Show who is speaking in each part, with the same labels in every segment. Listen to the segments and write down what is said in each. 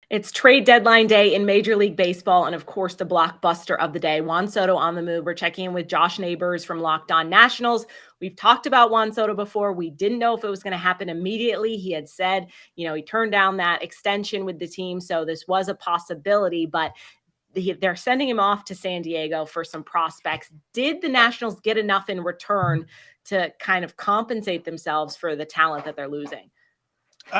Speaker 1: It's trade deadline day in Major League Baseball, and of course, the blockbuster of the day, Juan Soto on the move. We're checking in with Josh Neighbors from Locked On Nationals. We've talked about Juan Soto before. We didn't know if it was going to happen immediately. He had said, he turned down that extension with the team, so this was a possibility, but they're sending him off to San Diego for some prospects. Did the Nationals get enough in return to kind of compensate themselves for the talent that they're losing?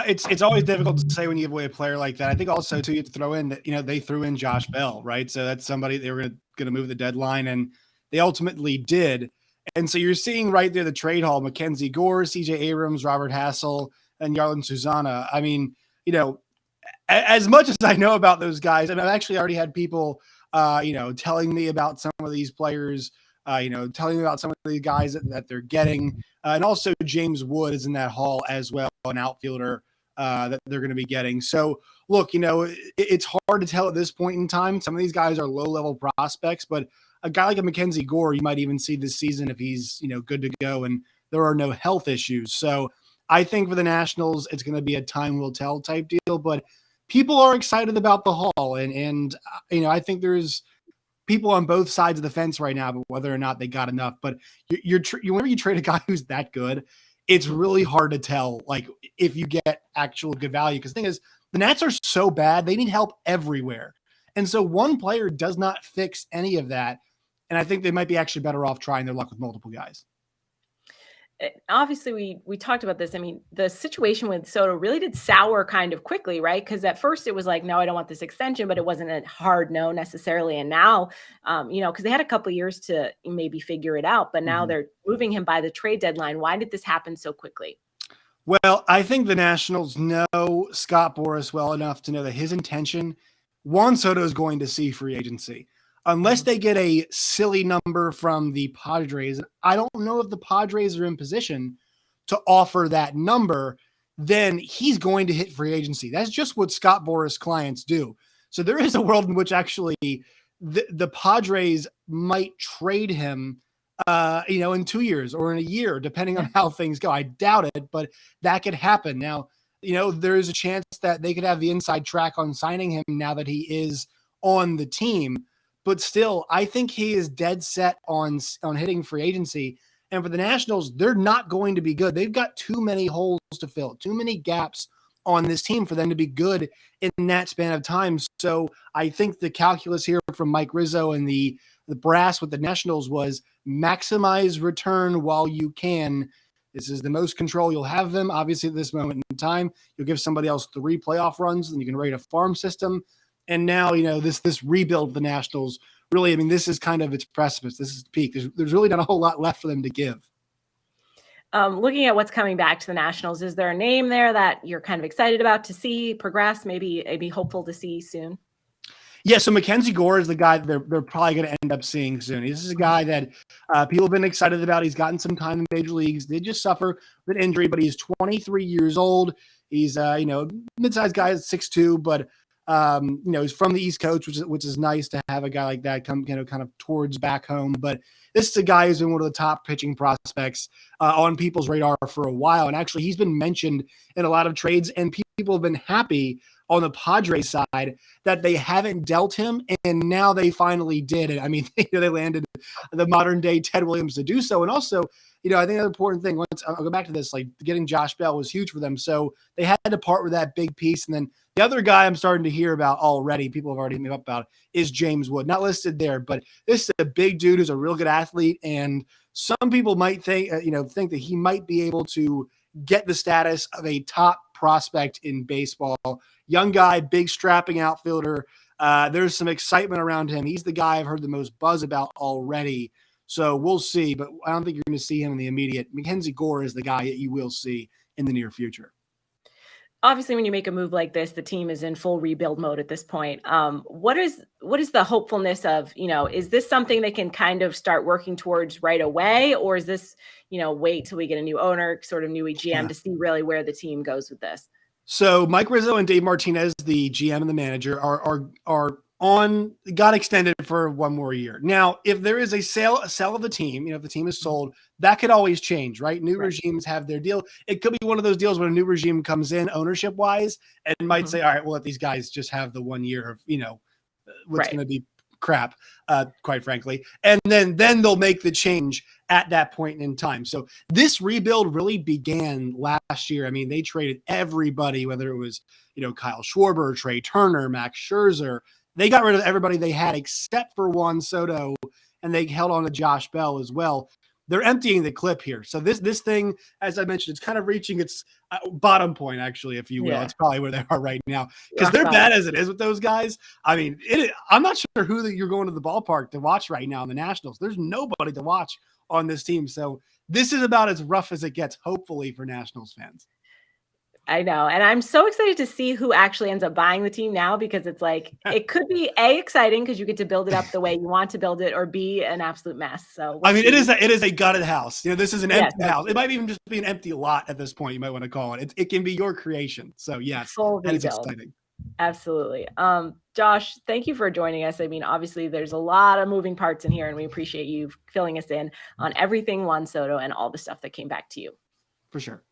Speaker 2: It's always difficult to say when you give away a player like that. I think also too you have to throw in that they threw in Josh Bell, right? So that's somebody they were going to move the deadline, and they ultimately did. And so you're seeing right there the trade haul: Mackenzie Gore, C.J. Abrams, Robert Hassel, and Yarlin Susana. I mean, as much as I know about those guys, and I've actually already had people, telling me about some of these players. Telling me about some of the guys that they're getting. And also James Wood is in that haul as well, an outfielder that they're going to be getting. So, look, it's hard to tell at this point in time. Some of these guys are low-level prospects, but a guy like a Mackenzie Gore, you might even see this season if he's, good to go and there are no health issues. So I think for the Nationals, it's going to be a time will tell type deal, but people are excited about the haul. And I think there's people on both sides of the fence right now, but whether or not they got enough. But whenever you trade a guy who's that good, it's really hard to tell, like, if you get actual good value. Because the thing is, the Nats are so bad, they need help everywhere. And so one player does not fix any of that. And I think they might be actually better off trying their luck with multiple guys.
Speaker 1: Obviously, we talked about this. I mean, the situation with Soto really did sour kind of quickly, right? Because at first it was like, no, I don't want this extension, but it wasn't a hard no necessarily. And now, because they had a couple of years to maybe figure it out, but now they're moving him by the trade deadline. Why did this happen so quickly?
Speaker 2: Well, I think the Nationals know Scott Boras well enough to know that his intention, Juan Soto is going to see free agency. Unless they get a silly number from the Padres, I don't know if the Padres are in position to offer that number, then he's going to hit free agency. That's just what Scott Boras clients do. So there is a world in which actually the Padres might trade him, in 2 years or in a year, depending on how things go. I doubt it, but that could happen. Now, there is a chance that they could have the inside track on signing him now that he is on the team. But still, I think he is dead set on hitting free agency. And for the Nationals, they're not going to be good. They've got too many holes to fill, too many gaps on this team for them to be good in that span of time. So I think the calculus here from Mike Rizzo and the brass with the Nationals was maximize return while you can. This is the most control you'll have them. Obviously, at this moment in time, you'll give somebody else 3 playoff runs, and you can rate a farm system. And now, this rebuild of the Nationals, really, this is kind of its precipice. This is the peak. There's really not a whole lot left for them to give.
Speaker 1: Looking at what's coming back to the Nationals, is there a name there that you're kind of excited about to see progress, maybe hopeful to see soon?
Speaker 2: Yeah, so Mackenzie Gore is the guy they're probably going to end up seeing soon. This is a guy that people have been excited about. He's gotten some time in major leagues. Did just suffer with an injury, but he's 23 years old. He's mid-sized guy, 6'2", but he's from the East Coast, which is nice to have a guy like that come, kind of towards back home. But this is a guy who's been one of the top pitching prospects on people's radar for a while. And actually, he's been mentioned in a lot of trades, and people have been happy on the Padres side that they haven't dealt him, and now they finally did. And they landed the modern day Ted Williams to do so. And also, I think the important thing, once I'll go back to this, like getting Josh Bell was huge for them. So they had to part with that big piece. And then the other guy I'm starting to hear about already, people have already made up about, is James Wood. Not listed there, but this is a big dude who's a real good athlete. And some people might think that he might be able to get the status of a top prospect in baseball. Young guy, big strapping outfielder. There's some excitement around him. He's the guy I've heard the most buzz about already. So we'll see, but I don't think you're going to see him in the immediate. Mackenzie Gore is the guy that you will see in the near future.
Speaker 1: Obviously, when you make a move like this, the team is in full rebuild mode at this point. What is the hopefulness of, is this something they can kind of start working towards right away? Or is this, wait till we get a new owner, sort of new GM to see really where the team goes with this?
Speaker 2: So Mike Rizzo and Dave Martinez, the GM and the manager, are got extended for one more year. Now, if there is a sell of the team, if the team is sold, that could always change, right? New regimes have their deal. It could be one of those deals where a new regime comes in ownership wise and might say, all right, we'll let these guys just have the 1 year of, what's going to be crap, quite frankly. And then they'll make the change at that point in time. So this rebuild really began last year. I mean, they traded everybody, whether it was, Kyle Schwarber, Trey Turner, Max Scherzer. They got rid of everybody they had except for Juan Soto, and they held on to Josh Bell as well. They're emptying the clip here. So this thing, as I mentioned, it's kind of reaching its bottom point, actually, if you will. Yeah. It's probably where they are right now because they're bad as it is with those guys. I mean, I'm not sure who you're going to the ballpark to watch right now in the Nationals. There's nobody to watch on this team. So this is about as rough as it gets, hopefully, for Nationals fans.
Speaker 1: I know. And I'm so excited to see who actually ends up buying the team now, because it's like, it could be exciting because you get to build it up the way you want to build it, or B, an absolute mess. So
Speaker 2: I mean, it is a gutted house. This is an empty house. It might even just be an empty lot at this point. You might want to call it. It can be your creation. So yes, that is exciting.
Speaker 1: Absolutely. Josh, thank you for joining us. I mean, obviously there's a lot of moving parts in here, and we appreciate you filling us in on everything Juan Soto and all the stuff that came back to you.
Speaker 2: For sure.